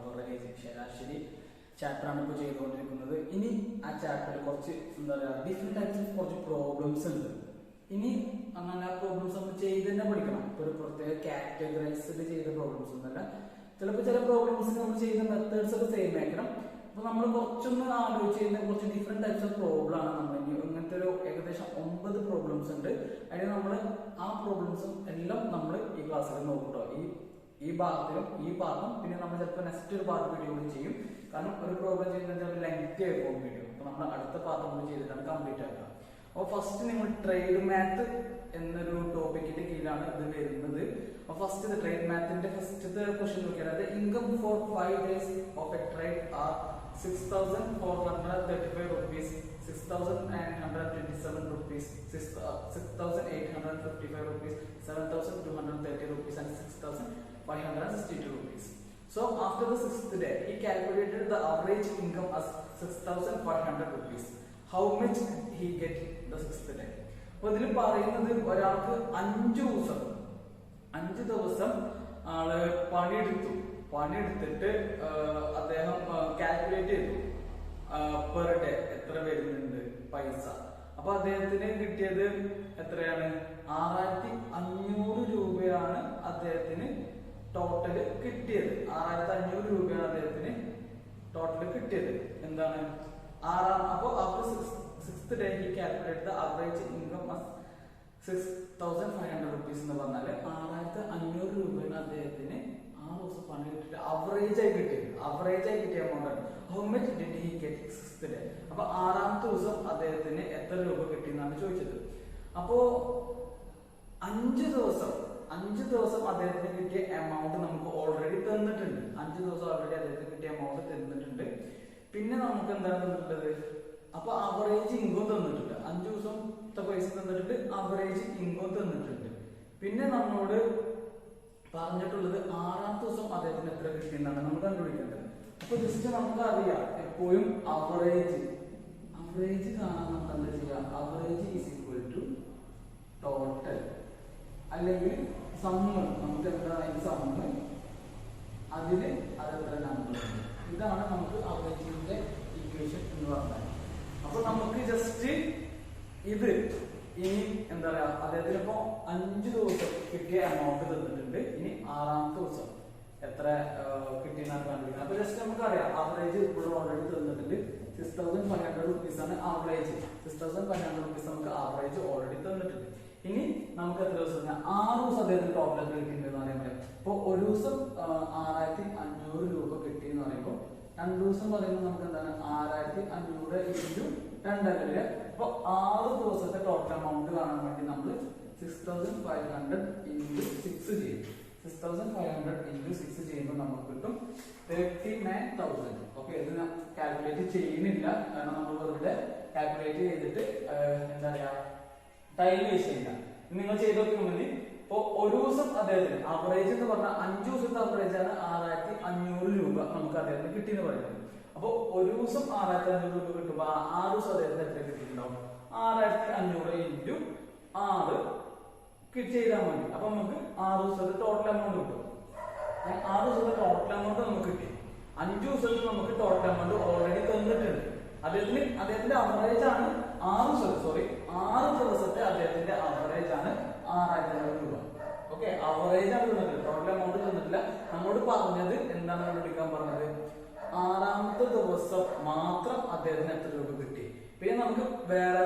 Average ശരാശരി ചാപ്റ്ററാണ് ഇപ്പോൾ ചെയ്തുകൊണ്ടിരിക്കുന്നത്. ഇനി ആ ചാപ്റ്ററിൽ കുറച്ച് എന്താ പറയുക ഡിഫറെന്റ് ടൈപ്സ് ഓഫ് കുറച്ച് പ്രോബ്ലംസ് ഉണ്ട്. ഇനി അങ്ങനെ ആ പ്രോബ്ലംസ് നമ്മൾ ചെയ്ത് തന്നെ പഠിക്കണം. ഇപ്പൊ ഒരു പ്രത്യേക കാറ്റഗറൈസ്ഡ് ചെയ്ത പ്രോബ്ലംസ് ഒന്നല്ല. ചിലപ്പോൾ ചില പ്രോബ്ലംസ് നമ്മൾ ചെയ്യുന്ന മെത്തേഡ്സ് ഒക്കെ സെയിം ആക്കണം. അപ്പൊ നമ്മൾ കുറച്ചൊന്ന് ആലോചിച്ച് ചെയ്യുന്ന കുറച്ച് ഡിഫറെന്റ് ടൈപ്സ് ഓഫ് പ്രോബ്ലം ആണ് നമ്മൾ ഇങ്ങനത്തെ ഒരു ഏകദേശം 9 പ്രോബ്ലംസ് ഉണ്ട്. അതിന് നമ്മൾ ആ പ്രോബ്ലംസും എല്ലാം നമ്മൾ ഈ ക്ലാസ്സിൽ നോക്കട്ടോ. ഈ പാർട്ടും പിന്നെ നമ്മൾ ചിലപ്പോൾ നെക്സ്റ്റ് ഒരു പാർട്ട് വീഡിയോ കൂടി ചെയ്യും. കാരണം ഒരു പ്രോബ്ലം ചെയ്യുന്നത് ലെങ്തി ആയി പോകും വീഡിയോ. അപ്പൊ നമ്മൾ അടുത്ത പാർട്ട് കൂടി ചെയ്തിട്ടാണ് കംപ്ലീറ്റ് ആക്കുക. അപ്പോൾ ഫസ്റ്റ് നിങ്ങൾ ട്രേഡ് മാത്ത് എന്നൊരു ടോപ്പിക്കിന്റെ കീഴിലാണ് ഇത് വരുന്നത്. അപ്പോൾ ഫസ്റ്റ് ട്രേഡ് മാത്തിന്റെ ഫസ്റ്റത്തെ ക്വസ്റ്റ്യൻ നോക്കിയാൽ അത് income for 5 days of a trade are 6,435 rupees, 6,927 rupees, 6,855 rupees, 7,230 rupees and 6,562 rupees. So after the 6th day, he calculated the average income as 6,500 rupees. How much he get the 6th day? അപ്പോൾ ഇതിൽ പറയുന്നത് ഒരാൾക്ക് 5 ദിവസം ആള് പണിയെടുത്തിട്ട് അദ്ദേഹം calculate ചെയ്തു per day എത്ര വരുന്നുണ്ട് പൈസ. അപ്പൊ അദ്ദേഹത്തിന് കിട്ടിയത് എത്രയാണ്? 6,500 രൂപയാണ് അദ്ദേഹത്തിന് ടോട്ടല് കിട്ടിയത്. 6,500 രൂപയാണ് അദ്ദേഹത്തിന് ടോട്ടല് കിട്ടിയത്. എന്താണ്? അപ്പൊ after 6th day he calculated the average income as 6,500 rupees എന്ന് പറഞ്ഞാല് 6,500 രൂപയാണ് അദ്ദേഹത്തിന് 6 ദിവസം പണിയെടുത്തിട്ട് അവറേജ് ആയി കിട്ടിയ എമൗണ്ട് ആണ്. How much did he get 6th day? അപ്പൊ 6ാമത്തെ ദിവസം അദ്ദേഹത്തിന് എത്ര രൂപ കിട്ടി എന്നാണ് ചോദിച്ചത്. അപ്പോ 5 ദിവസം അദ്ദേഹത്തിന് കിട്ടിയ എമൗണ്ട് നമുക്ക് ഓൾറെഡി തന്നിട്ടുണ്ട്. 5 ദിവസം ഓൾറെഡി അദ്ദേഹത്തിന് കിട്ടിയ എമൗണ്ട് തന്നിട്ടുണ്ട്. പിന്നെ നമുക്ക് എന്താണ് തന്നിട്ടുള്ളത്? അപ്പൊ അവറേജ് ഇൻകം തന്നിട്ടുണ്ട്. 5 ദിവസത്തെ പൈസ തന്നിട്ടുണ്ട്, അവറേജ് ഇൻകം തന്നിട്ടുണ്ട്. പിന്നെ നമ്മളോട് പറഞ്ഞിട്ടുള്ളത് 6ാമത്തെ ദിവസം അദ്ദേഹത്തിന് എത്ര കിട്ടിയെന്നാണ് നമ്മൾ കണ്ടുപിടിക്കേണ്ടത്. അപ്പൊ ജസ്റ്റ് നമുക്ക് അറിയാം എപ്പോഴും അവറേജ് കാണാൻ നമുക്ക് എന്താ ചെയ്യാം? Average is equal to total അല്ലെങ്കിൽ സമ്മ്. നമുക്ക് എന്താണ് സമ്മ്, അതില് അതെത്ര നമ്പർ. ഇതാണ് നമുക്ക് അവറേജിന്റെ ഇക്വേഷൻ എന്ന് പറഞ്ഞാൽ. അപ്പൊ നമുക്ക് ജസ്റ്റ് ഇത് ഇനി എന്താ പറയാ അദ്ദേഹത്തിന് ഇപ്പോ 5 ദിവസം കിട്ടിയ എമൗണ്ട് തന്നിട്ടുണ്ട്. ഇനി 6ാമത്തെ ദിവസം എത്ര കിട്ടിയെന്നാണ് കണ്ടുപിടിക്കുന്നത്. അപ്പൊ ജസ്റ്റ് നമുക്ക് അറിയാം ആവറേജ് ഇപ്പോൾ ഓൾറെഡി തന്നിട്ടുണ്ട്. 6,500 rupees ആണ് ആവറേജ്. 6,500 rupees നമുക്ക് ആവറേജ് ഓൾറെഡി തന്നിട്ടുണ്ട്. ഇനി നമുക്ക് എത്ര ദിവസം? 6 ദിവസം അദ്ദേഹത്തിന് ടോട്ടൽ എത്ര കിട്ടിയിട്ടുണ്ടെന്ന് പറയാൻ പറ്റും. ഇപ്പൊ ഒരു ദിവസം 6,500 രൂപ കിട്ടി എന്ന് പറയുമ്പോൾ 2 ദിവസം പറയുമ്പോൾ നമുക്ക് എന്താണ്? 6,500 into 2 അല്ലേ? അപ്പൊ 6 ദിവസത്തെ ടോട്ടൽ എമൗണ്ട് കാണാൻ വേണ്ടി നമ്മൾ 6,500 into 6 ചെയ്യും. 6,500 into 6 ചെയ്യുമ്പോൾ നമുക്ക് കിട്ടും 39,000. ഓക്കെ, ഇത് കാൽക്കുലേറ്റ് ചെയ്യുന്നില്ല കാരണം നമ്മൾ വെറുതെ കാൽക്കുലേറ്റ് ചെയ്തിട്ട് എന്താ പറയാ ടൈം വേസ്റ്റ് ചെയ്യില്ല. നിങ്ങൾ ചെയ്ത് നോക്കുമ്പോൾ ഇപ്പൊ ഒരു ദിവസം അദ്ദേഹത്തിന് അവറേജ് എന്ന് പറഞ്ഞാൽ 5 ദിവസത്തെ അവറേജ് ആണ് 6,500 രൂപ നമുക്ക് അദ്ദേഹത്തിന് കിട്ടിയെന്ന് പറയുന്നത്. അപ്പൊ ഒരു ദിവസം 6,500 രൂപ കിട്ടുമ്പോ 6 ദിവസം അദ്ദേഹത്തിന് എത്ര കിട്ടിയിട്ടുണ്ടാവും? 6,500 into 6 ചെയ്താൽ മതി. അപ്പൊ നമുക്ക് 6 ദിവസത്തെ ടോട്ടൽ എമൗണ്ട് കിട്ടും. 6 ദിവസത്തെ ടോട്ടൽ എമൗണ്ട് നമുക്ക് കിട്ടി. 5 ദിവസത്തിൽ നമുക്ക് ടോട്ടൽ എമൗണ്ട് ഓൾറെഡി തന്നിട്ടുണ്ട്. അദ്ദേഹത്തിന്റെ അവറേജ് ആണ് 6 ദിവസത്തെ അദ്ദേഹത്തിന്റെ അവറേജ് ആണ് 6,500 രൂപ. ഓക്കെ, അവറേജ് ആണ് തന്നിട്ടില്ല, ടോട്ടൽ എമൗണ്ട് തന്നിട്ടില്ല. നമ്മോട് പറഞ്ഞത് എന്താണ് കണ്ടുപിടിക്കാൻ പറഞ്ഞത്? 6ാമത്തെ ദിവസം മാത്രം അദ്ദേഹത്തിന് എത്ര രൂപ കിട്ടി. പിന്നെ നമുക്ക് വേറെ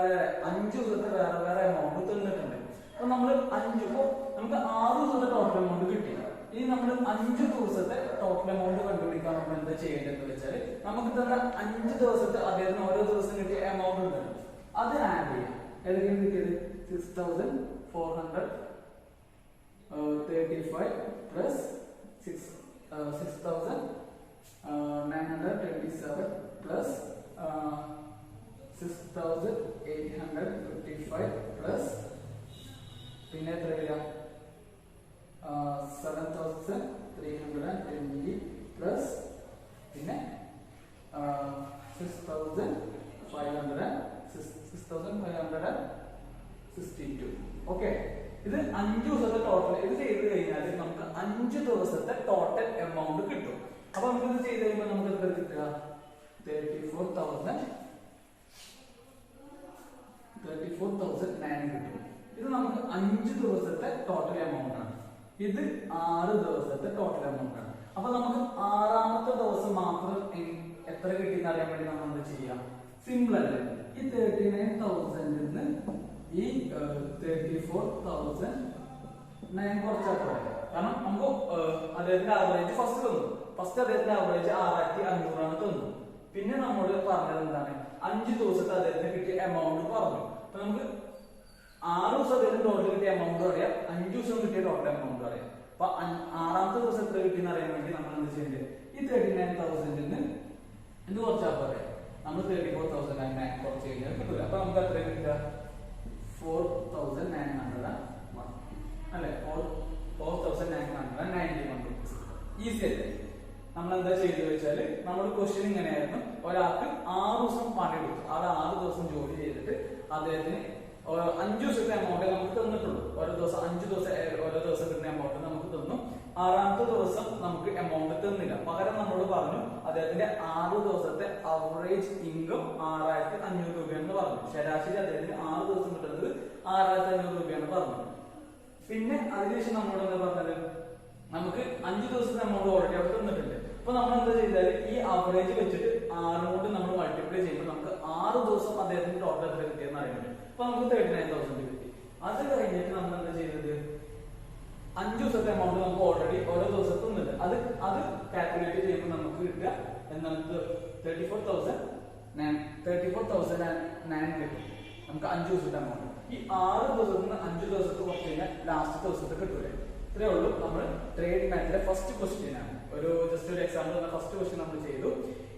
5 ദിവസത്തെ വേറെ എമൗണ്ട് തന്നിട്ടുണ്ട്. അപ്പൊ നമ്മൾ നമുക്ക് 6 ദിവസത്തെ ടോട്ടൽ എമൗണ്ട് കിട്ടി. ഇനി നമ്മൾ 5 ദിവസത്തെ ടോട്ടൽ എമൗണ്ട് കണ്ടുപിടിക്കാൻ നമ്മൾ എന്താ ചെയ്യേണ്ടതെന്ന് വെച്ചാൽ നമുക്ക് തന്നെ 5 ദിവസത്തെ അദ്ദേഹത്തിന് ഓരോ ദിവസം കിട്ടിയ എമൗണ്ട് ഉണ്ട്, അത് ആഡ് ചെയ്യാം. ഏതൊക്കെയാണ് കിട്ടിയത്? 6,435 പ്ലസ് 6,927 പ്ലസ് 6,855 പ്ലസ് പിന്നെ എത്ര വരിക? 7,320 പ്ലസ് പിന്നെ 6,562. ഓക്കെ, ഇത് 5 ദിവസത്തെ ടോട്ടൽ. ഇത് ചെയ്ത് കഴിഞ്ഞാൽ നമുക്ക് 5 ദിവസത്തെ ടോട്ടൽ എമൗണ്ട് കിട്ടും. അപ്പൊ നമുക്ക് ഇത് ചെയ്ത് 34,900 കിട്ടും. ഇത് നമുക്ക് 5 ദിവസത്തെ ടോട്ടൽ എമൗണ്ട് ആണ്. ഇത് 6 ദിവസത്തെ ടോട്ടൽ എമൗണ്ട് ആണ്. അപ്പൊ നമുക്ക് 6ാമത്തെ ദിവസം മാത്രം എത്ര കിട്ടിയെന്ന് അറിയാൻ വേണ്ടി നമ്മൾ എന്താ ചെയ്യാം? സിമ്പിൾ അല്ലേ? ഈ 39,000 നിന്ന് ഈ 34,009 കുറച്ചാൽ പോരെ. കാരണം നമുക്ക് അദ്ദേഹത്തിന്റെ ആവറേജ് ഫസ്റ്റ് തന്നു. ഫസ്റ്റ് അദ്ദേഹത്തിന്റെ ആവറേജ് 6,500 തന്നു. പിന്നെ നമ്മോട് പറഞ്ഞത് എന്താണ്? 5 ദിവസത്തെ അദ്ദേഹത്തിന് കിട്ടിയ എമൗണ്ട് പറഞ്ഞു. അപ്പൊ നമുക്ക് 6 ദിവസം അദ്ദേഹത്തിന് ടോട്ടൽ കിട്ടിയ എമൗണ്ട് അറിയാം, 5 ദിവസം കിട്ടിയ ടോട്ടൽ എമൗണ്ട് അറിയാം. അപ്പൊ 6ാമത്തെ ദിവസം എത്ര കിട്ടിയെന്ന് അറിയാൻ വേണ്ടി നമ്മൾ എന്ത് ചെയ്യേണ്ടത്? ഈ 39,000 നിന്ന് എന്ത് കുറച്ചാൽ പോരെ? നമ്മൾ 34,900 കുറച്ച് കഴിഞ്ഞാൽ കിട്ടില്ല. അപ്പൊ നമുക്ക് എത്ര കിട്ടുക? 4,900 അല്ലെ? 4,991 റുപ്പീസ്. ഈസി അല്ലേ? നമ്മൾ എന്താ ചെയ്തു വെച്ചാല്, നമ്മുടെ ക്വസ്റ്റ്യൻ ഇങ്ങനെയായിരുന്നു. ഒരാൾക്ക് 6 ദിവസം പണി കൊടുത്തു. അത് 6 ദിവസം ജോലി ചെയ്തിട്ട് അദ്ദേഹത്തിന് 5 ദിവസത്തെ എമൗണ്ട് നമുക്ക് തന്നിട്ടുള്ളൂ. ഓരോ ദിവസം 5 ദിവസം ഓരോ ദിവസം കിട്ടുന്ന എമൗണ്ട് നമുക്ക് തന്നു. 6ാമത്തെ ദിവസം നമുക്ക് എമൗണ്ട് തന്നില്ല. പകരം നമ്മളോട് പറഞ്ഞു അദ്ദേഹത്തിന്റെ 6 ദിവസത്തെ അവറേജ് ഇൻകം 6,500 രൂപയെന്ന് പറഞ്ഞു. ശരാശരി അദ്ദേഹത്തിന് 6 ദിവസം കിട്ടുന്നത് 6,500 രൂപയാണ് പറഞ്ഞു. പിന്നെ അതിനുശേഷം നമ്മളോട് എന്താ പറഞ്ഞത്? നമുക്ക് 5 ദിവസത്തെ എമൗണ്ട് ഓൾറെഡി അവിടെ തന്നിട്ടുണ്ട്. അപ്പൊ നമ്മൾ എന്താ ചെയ്താല് ഈ അവറേജ് വെച്ചിട്ട് 6 കൊണ്ട് നമ്മൾ മൾട്ടിപ്ലൈ ചെയ്യുമ്പോൾ നമുക്ക് 6 ദിവസം അദ്ദേഹത്തിന് ടോട്ടൽ എത്ര കിട്ടിയെന്ന് അറിയാൻ പറ്റും. അപ്പൊ നമുക്ക് 39,000 കിട്ടി. അത് കഴിഞ്ഞിട്ട് നമ്മൾ എന്താ ചെയ്തത്? 5 ദിവസത്തെ എമൗണ്ട് നമുക്ക് ഓൾറെഡി ഓരോ ദിവസത്തും തന്നിട്ടുണ്ട്. അത് കാൽക്കുലേറ്റ് ചെയ്യുമ്പോൾ നമുക്ക് കിട്ടുക നമുക്ക് 34,009 കിട്ടും. നമുക്ക് 5 ദിവസത്തെ എമൗണ്ട്. ഈ 6 ദിവസത്തിൽ നിന്ന് 5 ദിവസത്തെ കുറച്ച് കഴിഞ്ഞാൽ ലാസ്റ്റ് ദിവസത്തെ കിട്ടൂലേ? ഇത്രേ ഉള്ളൂ. നമ്മൾ ട്രേഡ് മാത്തിലെ ഫസ്റ്റ് ക്വസ്റ്റ്യൻ ആണ്. ജസ്റ്റ് ഒരു എക്സാമ്പിൾ ഫസ്റ്റ് ക്വസ്റ്റ്യൻ നമ്മൾ ചെയ്തു.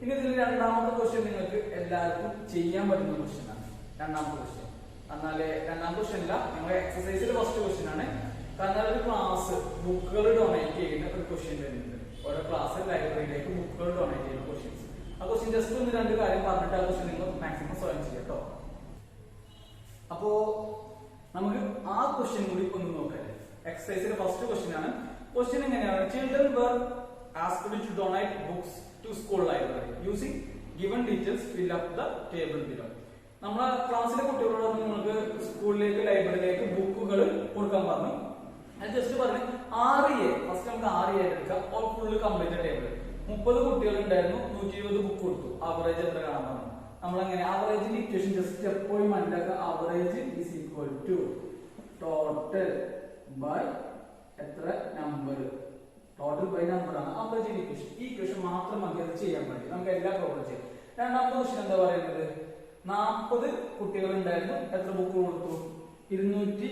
ഇനി ഇതിൽ രണ്ടാമത്തെ ക്വസ്റ്റ്യൻ നിങ്ങൾക്ക് എല്ലാവർക്കും ചെയ്യാൻ പറ്റുന്ന ക്വസ്റ്റ്യൻ ആണ്. രണ്ടാമത്തെ ക്വസ്റ്റ്യൻ എന്നാല് രണ്ടാമത്തെ ക്വസ്റ്റ്യൻ അല്ല, നിങ്ങളുടെ എക്സസൈസിൽ ഫസ്റ്റ് ക്വസ്റ്റ്യൻ ആണ്. കാരണം ഒരു ക്ലാസ് ബുക്കുകൾ ഡൊണേറ്റ് ചെയ്യുന്ന ഒരു ക്വസ്റ്റ്യൻ വരുന്നുണ്ട്. ഓരോ ക്ലാസ് ലൈബ്രറിയിലേക്ക് ബുക്കുകൾ ഡൊണേറ്റ് ചെയ്യുന്ന ക്വസ്റ്റ്യൻസ്. ആ ക്വസ്റ്റ്യൻ ജസ്റ്റ് ഒന്ന് 2 കാര്യം പറഞ്ഞിട്ട് ആ ക്വസ്റ്റ്യൻ നിങ്ങൾ മാക്സിമം സ്വയം ചെയ്യാം കേട്ടോ. അപ്പോ നമുക്ക് ആ ക്വസ്റ്റ്യൻ കൂടി ഒന്ന് നോക്കാം. എക്സസൈസിലെ ഫസ്റ്റ് ക്വസ്റ്റ്യൻ ആണ്. ക്വസ്റ്റ്യൻ എങ്ങനെയാണ്? Children were asked to donate books to school library using given details. Fill up the table below. നമ്മളെ ക്ലാസ്സിലെ കുട്ടികളോട് നിങ്ങൾക്ക് സ്കൂളിലേക്ക് ലൈബ്രറിയിലേക്ക് ബുക്കുകൾ കൊടുക്കാൻ പറഞ്ഞു. അത് ജസ്റ്റ് പറഞ്ഞു 6A. ഫസ്റ്റ് നമുക്ക് 6A എടുക്കാം. All full complete table. 30 കുട്ടികൾ ഉണ്ടായിരുന്നു, 120 ബുക്ക് കൊടുത്തു. ആവറേജ് എത്ര കാണാൻ പറഞ്ഞു. നമ്മളെങ്ങനെ ആവറേജിന്റെ ഇക്വേഷൻ ജസ്റ്റ് എപ്പോഴും മനസ്സിലാക്കുക. Average is equal to total by എത്ര നമ്പർ. ടോട്ടൽ ബൈ നമ്പർ ആണ് ആവറേജ് ഇക്വേഷൻ. ഈ ഇക്വേഷൻ മാത്രം മതി അത് ചെയ്യാൻ വേണ്ടി. നമുക്ക് എല്ലാ പ്രോബ്ലം ചെയ്യാം. രണ്ടാമത്തെ ക്വസ്റ്റ്യൻ എന്താ പറയുന്നത്? 40 കുട്ടികൾ ഉണ്ടായിരുന്നു, എത്ര ബുക്ക് കൊടുത്തു? 240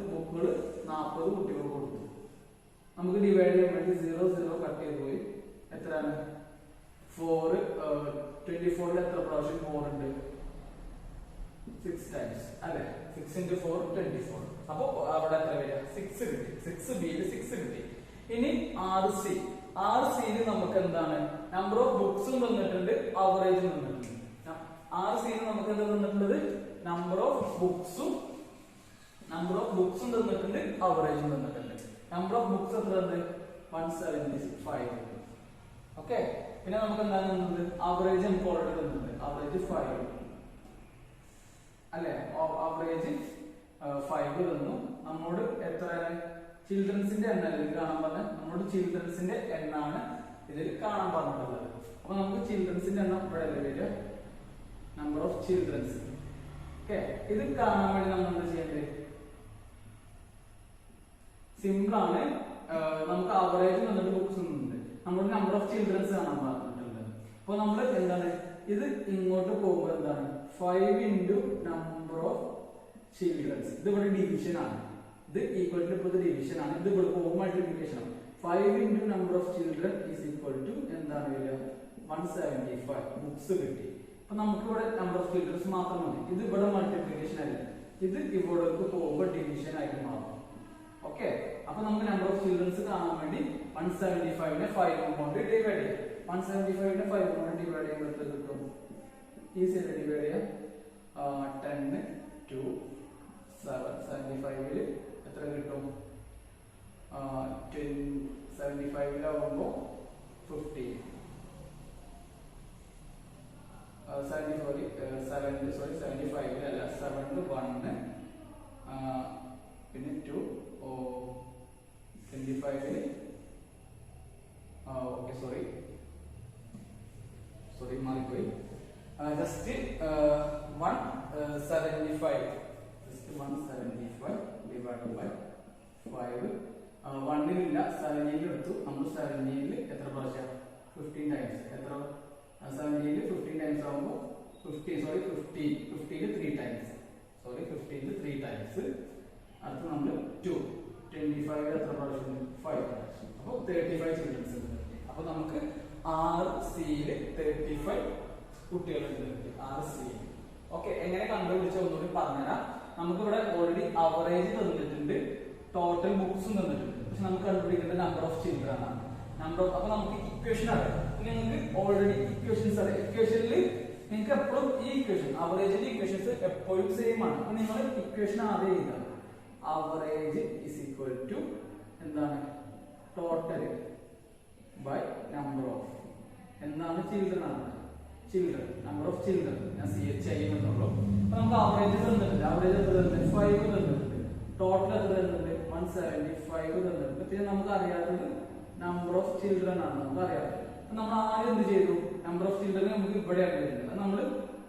ബുക്കുകൾ 40 കുട്ടികൾ കൊടുത്തു. നമുക്ക് ഡിവൈഡ് ചെയ്യാൻ വേണ്ടി 0 0 കട്ട് ചെയ്ത് പോയി. എത്രയാണ്? 4 24 എത്ര പ്രാവശ്യം 4 ഉണ്ട്? 6 ടൈംസ് അല്ലെ? 6 into 4 24. അപ്പൊ അവിടെ എത്ര വരിക? 6 കിട്ടി. 6Bയിൽ 6 കിട്ടി. ഇനി 6Cയിൽ നമുക്ക് എന്താണ്? നമ്പർ ഓഫ് ബുക്സും തന്നിട്ടുണ്ട്, അവറേജും തന്നിട്ടുണ്ട്. 6Cയിൽ നമുക്ക് എന്താ തന്നിട്ടുള്ളത്? നമ്പർ ഓഫ് ബുക്സും തന്നിട്ടുണ്ട്, അവറേജും തന്നിട്ടുണ്ട്. നമ്പർ ഓഫ് ബുക്സ് എത്ര ഉണ്ട്? 175. ഓക്കെ. പിന്നെ നമുക്ക് എന്താണ് തന്നത്? ആവറേജ് നമുക്ക് ഓൾറെഡി തന്നിട്ടുണ്ട്. ആവറേജ് 5 അല്ലെ? ആവറേജ് 5 തന്നു. നമ്മോട് എത്രയാണ്? ചിൽഡ്രൻസിന്റെ എണ്ണം ഇതിൽ കാണാൻ പറഞ്ഞ നമ്മോട് ചിൽഡ്രൻസിന്റെ എണ്ണാണ് ഇതിൽ കാണാൻ പറഞ്ഞിട്ടുള്ളത്. അപ്പൊ നമുക്ക് ചിൽഡ്രൻസിന്റെ എണ്ണം ഇവിടെ വരിക. Number of children's. ഓക്കെ. ഇത് കാണാൻ വേണ്ടി നമ്മൾ എന്താ ചെയ്യേണ്ടത്? സിമ്പിൾ ആണ്. നമുക്ക് ആവറേജ് വന്നിട്ട് ബുക്സ് ഉണ്ട്. നമ്മുടെ നമ്പർ ഓഫ് ചിൽഡ്രൻസ് കാണാൻ പറഞ്ഞിട്ടുണ്ട്. അപ്പൊ നമ്മൾ എന്താണ് ഇത് ഇങ്ങോട്ട് പോകുമ്പോൾ എന്താണ്? 5 into നമ്പർ ഓഫ് ചിൽഡ്രൻസ്. ഇത് ഇവിടെ ഡിവിഷൻ ആണ്. ഇത് ഈക്വൽ ടു ഇപ്പോൾ ഡിവിഷൻ ആണ്. ഇത് ഇവിടെ പോകുമ്പോൾ മൾട്ടിപ്ലിക്കേഷൻ ആണ്. 5 into number of children is equal to എന്താണ് വരിക? 175 ബുക്സ് കിട്ടി. അപ്പൊ നമുക്ക് ഇവിടെ നമ്പർ ഓഫ് ചിൽഡ്രൻസ് മാത്രം മതി. ഇത് ഇവിടെ മൾട്ടിപ്ലിക്കേഷൻ ആയില്ല. ഇത് ഇവിടേക്ക് പോകുമ്പോൾ ഡിവിഷൻ ആയിട്ട് മാറും. ഓക്കെ. അപ്പൊ നമുക്ക് നമ്പർ ഓഫ് ചിൽഡ്രൻസ് കാണാൻ വേണ്ടി 175നെ 5 കൊണ്ട് ഡിവൈഡ് ചെയ്യാം. 175നെ 5 കൊണ്ട് ഡിവൈഡ് ചെയ്യുമ്പോൾ എത്ര കിട്ടും? ഈസി ആയിട്ട് ഡിവൈഡ് ചെയ്യാം. 10 2 7 75ൽ എത്ര കിട്ടും? 75ലാവുമ്പോൾ 15 75 അല്ല 7 1 പിന്നെ 2 25 ഓക്കെ സോറി മാറിപ്പോയി ജസ്റ്റ് 175 ഡിവൈഡ് ബൈ 5 1 17 എടുത്തു നമ്മൾ 17 എത്ര പ്രാവശ്യം 15 ടൈംസ് എത്ര 17 15 ടൈംസ് ആവുമ്പോൾ 15 3 ടൈംസ് അടുത്ത് നമ്മൾ 2 25 എത്ര പ്രാവശ്യം 5 പ്രാവശ്യം അപ്പോൾ 35 ചിൽഡ്രൻസ് ഉണ്ട്. അപ്പോൾ നമുക്ക് 6 സിയിൽ 35 കുട്ടികളുണ്ട് 6 സിയിൽ. ഓക്കെ, എങ്ങനെ കണ്ടുപിടിച്ച ഒന്നുകൂടി പറഞ്ഞുതരാം. നമുക്കിവിടെ ഓൾറെഡി അവറേജ് തന്നിട്ടുണ്ട്, ടോട്ടൽ ബുക്സും തന്നിട്ടുണ്ട്. പക്ഷെ നമുക്ക് കണ്ടുപിടിക്കേണ്ട നമ്പർ ഓഫ് ചിൽഡ്രൻ ആണ്. അപ്പൊ നമുക്ക് ഇക്വേഷൻ അറിയാം. നിങ്ങൾക്ക് ഓൾറെഡി ഇക്വേഷൻസ് അറിയാം. ഇക്വേഷനിൽ നിങ്ങൾക്ക് എപ്പോഴും ഈ ഇക്വേഷൻ അവറേജിന്റെ ഇക്വേഷൻസ് എപ്പോഴും സെയിം ആണ്. അപ്പൊ നിങ്ങൾ ഇക്വേഷൻ ആദ്യം എഴുതാം. അവറേജ് ഇസ് ഈക്വൽ ടു എന്താണ് ടോട്ടൽ ബൈ നമ്പർ ഓഫ് എന്താണ് ചിൽഡ്രൻ ആണ്. നമ്പർ ഓഫ് ചിൽഡ്രൻ ഞാൻ CHI എന്നുള്ളൂ. അപ്പൊ നമുക്ക് അവറേജ് തന്നിട്ടുണ്ട്. അവറേജ് എത്ര തന്നിട്ടുണ്ട് 5 തന്നിട്ടുണ്ട്. ടോട്ടൽ എത്ര തന്നിട്ടുണ്ട് 175 തന്നിട്ടുണ്ട്. പിന്നെ നമുക്ക് അറിയാത്തത് നമ്പർ ഓഫ് ചിൽഡ്രൻ ആണ് നമുക്ക് അറിയാത്തത്. നമ്മൾ ആദ്യം എന്ത് ചെയ്തു, നമ്പർ ഓഫ് ചിൽഡ്രൻ നമുക്ക് ഇവിടെയാണ് വരുന്നത്. നമ്മൾ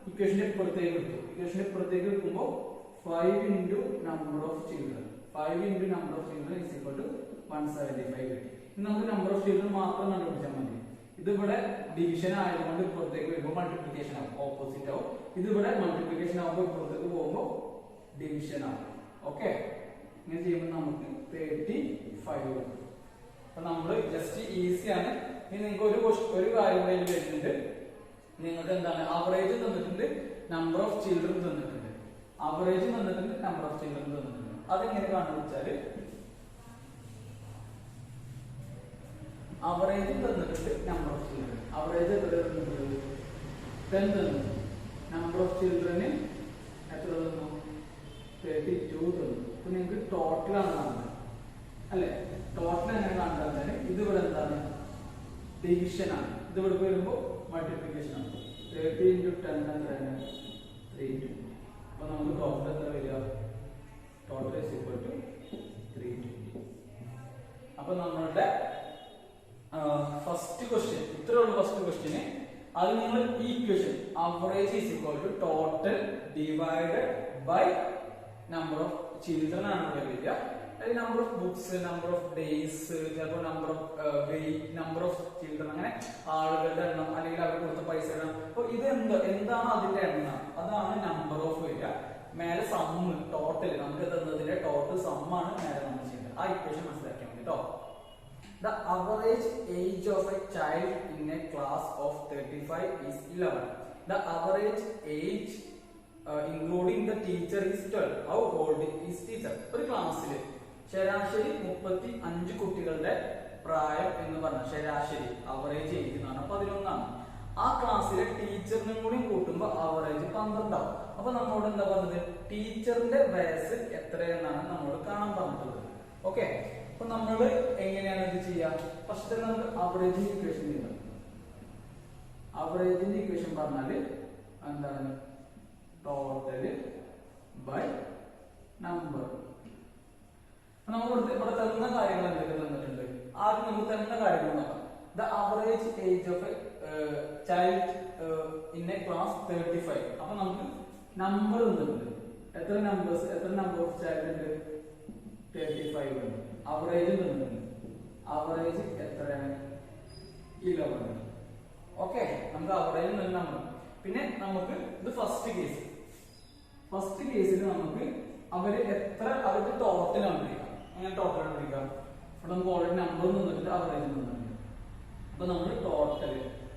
ഇക്വേഷന്റെ ഇപ്പുറത്തേക്ക് എടുത്തു. ഇക്വേഷന്റെ ഇപ്പുറത്തേക്ക് എടുക്കുമ്പോൾ 5 into number of children is equal to 175 കിട്ടി. നമുക്ക് നമ്പർ ഓഫ് ചിൽഡ്രൻ മാത്രം കണ്ടുപിടിച്ചാൽ മതി. ഇതിവിടെ ഡിവിഷൻ ആയതുകൊണ്ട് ഇപ്പുറത്തേക്ക് വരുമ്പോൾ മൾട്ടിപ്ലിക്കേഷൻ ആവും, ഓപ്പോസിറ്റ് ആവും. ഇതിവിടെ മൾട്ടിപ്ലിക്കേഷൻ ആവുമ്പോൾ ഇപ്പുറത്തേക്ക് പോകുമ്പോൾ ഡിവിഷൻ ആവും. ഓക്കെ, ഇങ്ങനെ ചെയ്യുമ്പോൾ നമുക്ക് 35 കിട്ടും. അപ്പൊ നമ്മൾ ജസ്റ്റ് ഈസിയാണ്. ഇനി നിങ്ങൾക്ക് ഒരു കാര്യം കൂടെ വരുന്നുണ്ട്. നിങ്ങൾക്ക് എന്താണ് അവറേജ് തന്നിട്ടുണ്ട്, നമ്പർ ഓഫ് ചിൽഡ്രൻ തന്നിട്ടുണ്ട്. അവറേജ് തന്നിട്ടുണ്ട്, നമ്പർ ഓഫ് ചിൽഡ്രൻ തന്നിട്ടുണ്ട്. അതെങ്ങനെ കണ്ടുപിടിച്ചാല് അവറേജ് തന്നിട്ടുണ്ട്, നമ്പർ ഓഫ് ചിൽഡ്രൻ അവറേജ് എത്ര തന്നിട്ടുണ്ട് 10 തന്നു. നമ്പർ ഓഫ് ചിൽഡ്രന് എത്ര തന്നു 32 തന്നു. അപ്പൊ നിങ്ങൾക്ക് ടോട്ടലാണ് കാണുന്നത് അല്ലെ. ടോട്ടൽ എങ്ങനെ കാണുന്നത് ഇതിവിടെ എന്താണ് ഡിവിഷൻ ആണ്. ഇതിവിടെ വരുമ്പോൾ മൾട്ടിപ്ലിക്കേഷൻ ആണ്. 30 into 10 എത്രയാണ് 320. അപ്പൊ നമുക്ക് ടോട്ടൽ എത്ര വരിക ടോട്ടൽ is equal to 320. അപ്പൊ നമ്മളുടെ ഫസ്റ്റ് ക്വസ്റ്റ്യൻ ഇത്രേ ഉള്ളൂ. ഫസ്റ്റ് ക്വസ്റ്റ്യന് അത് നിങ്ങൾ ഈ equation average is equal to total divided by number of children ആണ് വരിക. Number of books, number of days, ചിലപ്പോൾ number of weight, number of children, അങ്ങനെ ആളുകളുടെ എണ്ണം അല്ലെങ്കിൽ അവർ കൊടുത്ത പൈസ എണ്ണം. അപ്പൊ ഇത് എന്താണ് അതിന്റെ എണ്ണം, അതാണ് നമ്പർ ഓഫ് വരിക. മേലെ സമ്മ് ടോട്ടൽ നമുക്ക് തന്നതിന്റെ ടോട്ടൽ സമ്മാണ് മേലെ നമ്മൾ ചെയ്യുന്നത്. ആ ഇക്വേഷൻ മനസ്സിലാക്കിയാൽ മതി കേട്ടോ. The average age of a child in a class of 35 is 11. The average age including the teacher is 12. How old is teacher? ഒരു ക്ലാസ്സിൽ ശരാശരി 35 കുട്ടികളുടെ പ്രായം എന്ന് പറഞ്ഞ ശരാശരി അവറേജ് ഏജ് എന്നാണ് 11 ആണ്. ആ ക്ലാസ്സിലെ ടീച്ചറിനും കൂടി കൂട്ടുമ്പോൾ അവറേജ് 12 ആവും. അപ്പൊ നമ്മളോട് എന്താ പറഞ്ഞത്, ടീച്ചറിന്റെ വയസ്സ് എത്രയെന്നാണ് നമ്മളോട് കാണാൻ പറഞ്ഞിട്ടുള്ളത്. ഓക്കെ, അപ്പൊ നമ്മൾ എങ്ങനെയാണ് ഇത് ചെയ്യുക? ഫസ്റ്റ് നമുക്ക് അവറേജിന്റെ ഇക്വേഷൻ ചെയ്യാം. അവറേജിന്റെ ഇക്വേഷൻ പറഞ്ഞാല് എന്താണ് ടോട്ടല് ബൈ നമ്പർ. നമുക്ക് ഇവിടെ തരുന്ന കാര്യങ്ങൾ എന്തൊക്കെ തന്നിട്ടുണ്ട്, ആദ്യം നമുക്ക് തരുന്ന കാര്യങ്ങൾ നോക്കാം. The average age of child in A class 35. അപ്പൊ നമുക്ക് നമ്പർ തന്നിട്ടുണ്ട്. എത്ര നമ്പർ ഓഫ് ചൈൽഡ് ഉണ്ട് 35 ഉണ്ട്. അവറേജ് തന്നിട്ടുണ്ട്. അവറേജ് എത്രയാണ് 11. ഓക്കെ, നമുക്ക് അവറേജ് നമ്പർ. പിന്നെ നമുക്ക് ഇത് ഫസ്റ്റ് കേസിൽ നമുക്ക് അവര് എത്ര അവർക്ക് ടോട്ടൽ കണ്ടുപിടിക്കാം. അങ്ങനെ ടോട്ടൽ കണ്ടുപിടിക്കാം. അപ്പൊ നമുക്ക് ഓൾറെഡി നമ്പർ തന്നിട്ട് അവറേജ് തന്നിട്ടുണ്ട്. അപ്പൊ നമ്മൾ ടോട്ടൽ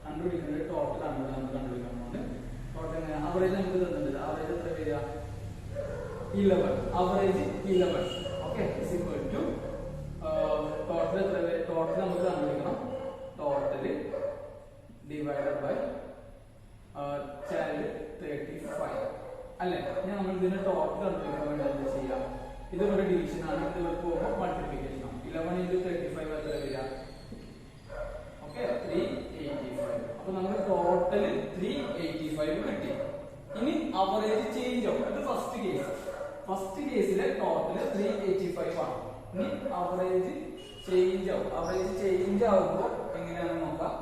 കണ്ടുപിടിക്കേണ്ടത് ടോട്ടൽ ആണ് നമ്മൾ കണ്ടുപിടിക്കാൻ പോകുന്നത്. ടോട്ടൽ അവറേജ് നമുക്ക് തന്നിട്ടുണ്ട്. അവറേജ് എത്ര വരിക 11. Average 11. Okay, is equal to total എത്ര വരും? ടോട്ടൽ നമുക്ക് കണ്ടുപിടിക്കണം. ടോട്ടൽ ഡിവൈഡഡ് ബൈ ചൈൽഡ് 35 അല്ലെ. ഇനി നമ്മൾ ഇതിന്റെ ടോട്ടൽ കണ്ടുപിടിക്കാൻ വേണ്ടി എന്താ ചെയ്യാം? ഇത് ഇവിടെ ഡിവിഷൻ ആണ്, ഇത് ഇവിടെ പോകുമ്പോൾ മൾട്ടിപ്ലിക്കേഷൻ ആണ്. 11 into 35 എത്ര വരിക? ഓക്കെ, 385. അപ്പൊ നമുക്ക് ടോട്ടൽ 385 ആവറേജ് ചേഞ്ച് ആവും. അത് ഫസ്റ്റ് കേസിലെ ടോട്ടല് 385 ആണ്. ഇനി ആവറേജ് ചേഞ്ച് ആവും. ആവറേജ് ചേഞ്ച് ആവുമ്പോ എങ്ങനെയാണെന്ന് നോക്കാം.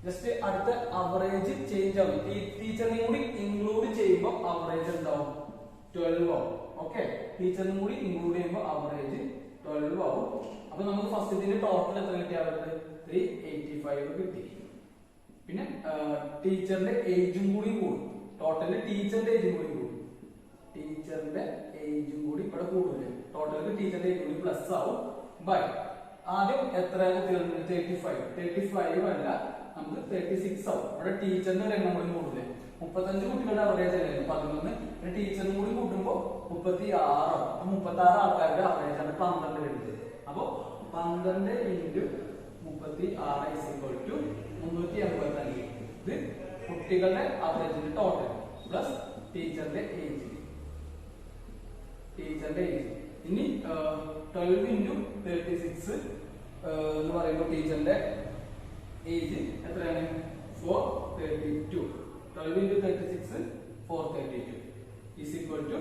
ജസ്റ്റ് അടുത്ത ആവറേജ് ചേഞ്ച് ആവും. ടീച്ചറിനെ കൂടി ഇൻക്ലൂഡ് ചെയ്യുമ്പോൾ ആവറേജ് എന്താവും? 12 ആവും. ഓക്കെ, ടീച്ചറിനെ കൂടി ഇൻക്ലൂഡ് ചെയ്യുമ്പോൾ ആവറേജ് 12 ആവും. അപ്പൊ നമുക്ക് ഫസ്റ്റ് ഇതിന്റെ ടോട്ടൽ എത്ര കിട്ടി? അവർക്ക് 385 കിട്ടി. പിന്നെ ടീച്ചറിന്റെ ഏജും കൂടി കൂടും. ടോട്ടല് ടീച്ചറിന്റെ ഏജും കൂടി കൂടും. ടീച്ചറിന്റെ ഏജും കൂടി ഇവിടെ കൂടുതല്. ടോട്ടല് ടീച്ചറിന്റെ ഏജും കൂടി പ്ലസ് ആവും. ബൈ ആദ്യം എത്ര കുട്ടികളുണ്ട്? 35 അല്ല, നമുക്ക് 36 ആവും. ഇവിടെ ടീച്ചറിന്റെ ഒരു എണ്ണം കൂടി കൂടുതല്. 35 കുട്ടികളുടെ അവറേജ് അല്ലേ 11. പിന്നെ ടീച്ചറും കൂടി കൂട്ടുമ്പോ 36 ആവും. അപ്പൊ 36 ആൾക്കാരുടെ അവറേജ് ആണ് 12 വരുന്നത്. അപ്പൊ 12 ഇൻറ്റു 36 385. ഇത് കുട്ടികളുടെ അവറേജിന്റെ ടോട്ടൽ പ്ലസ് ടീച്ചറിന്റെ ഏജ്. ഇനി 12 ഇൻറ്റു 36 എന്ന് പറയുമ്പോൾ ടീച്ചറിന്റെ ഏജ് എത്രയാണ്? 432. 12 ഇൻറ്റു 36 432 ഈസ് ഈക്വൽ ടു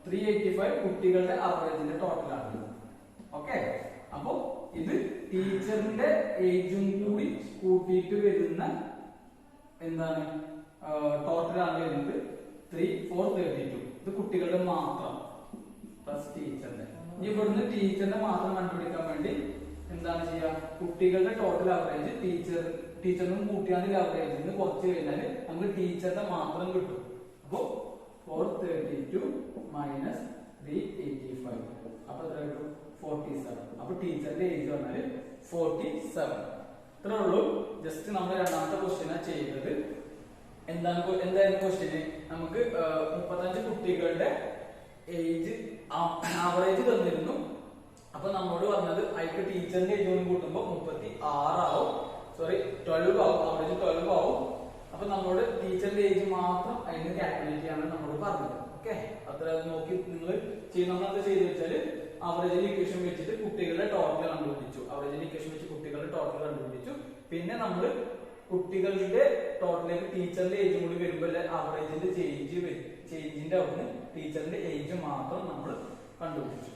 385 കുട്ടികളുടെ അവറേജിന്റെ ടോട്ടലാണ്. ഓക്കെ, അപ്പോ ഇത് ടീച്ചറിന്റെ ഏജും കൂടി കൂട്ടിയിട്ട് വരുന്ന എന്താണ് ടോട്ടലാണ് വരുന്നത് 432. ഇത് കുട്ടികളുടെ മാത്രം പ്ലസ് ടീച്ചറിന്റെ. ഇനി ഇവിടുന്ന് ടീച്ചറിന്റെ മാത്രം കണ്ടുപിടിക്കാൻ വേണ്ടി എന്താണ് ചെയ്യുക? കുട്ടികളുടെ ടോട്ടൽ അവറേജ് ടീച്ചറിനും കൂട്ടിയാണെങ്കിൽ അവറേജിന് കുറച്ച് കഴിഞ്ഞാൽ നമുക്ക് ടീച്ചറിന്റെ മാത്രം കിട്ടും. അപ്പോ 432 മൈനസ് 385 അപ്പൊ എത്ര കിട്ടും? 47. അപ്പൊ ടീച്ചറിന്റെ ഏജ് പറഞ്ഞാല് 47. ഇത്രേ ഉള്ളൂ. ജസ്റ്റ് നമ്മൾ രണ്ടാമത്തെ ക്വസ്റ്റ്യനാ ചെയ്തത്. എന്തായിരുന്നു ക്വസ്റ്റ്യന്? നമുക്ക് 35 കുട്ടികളുടെ ഏജ് ആവറേജ് തന്നിരുന്നു. അപ്പൊ നമ്മോട് പറഞ്ഞത് അതിക്ക് ടീച്ചറിന്റെ ഏജ് കൂട്ടുമ്പോ 36 ആവും. സോറി 12 ആവും. ആവറേജ് 12 ആവും. അപ്പൊ നമ്മളോട് ടീച്ചറിന്റെ ഏജ് മാത്രം അതിന് കാൽക്കുലേറ്റ് ചെയ്യാനാണ് നമ്മളോട് പറഞ്ഞത്. ഓക്കെ, അത്ര നോക്കി നിങ്ങൾ ചെയ്യുന്ന ചെയ്ത് വെച്ചാല് അവറേജിന്റെ ഇക്വേഷൻ വെച്ചിട്ട് കുട്ടികളുടെ ടോട്ടൽ കണ്ടുപിടിച്ചു. പിന്നെ നമ്മൾ കുട്ടികളുടെ ടോട്ടലിലേക്ക് ടീച്ചറിന്റെ ഏജ് കൂടി വരുമ്പോൾ അവറേജിന്റെ ചേഞ്ചിന്റെ അവിടുന്ന് ടീച്ചറിന്റെ ഏജ് മാത്രം നമ്മൾ കണ്ടുപിടിച്ചു.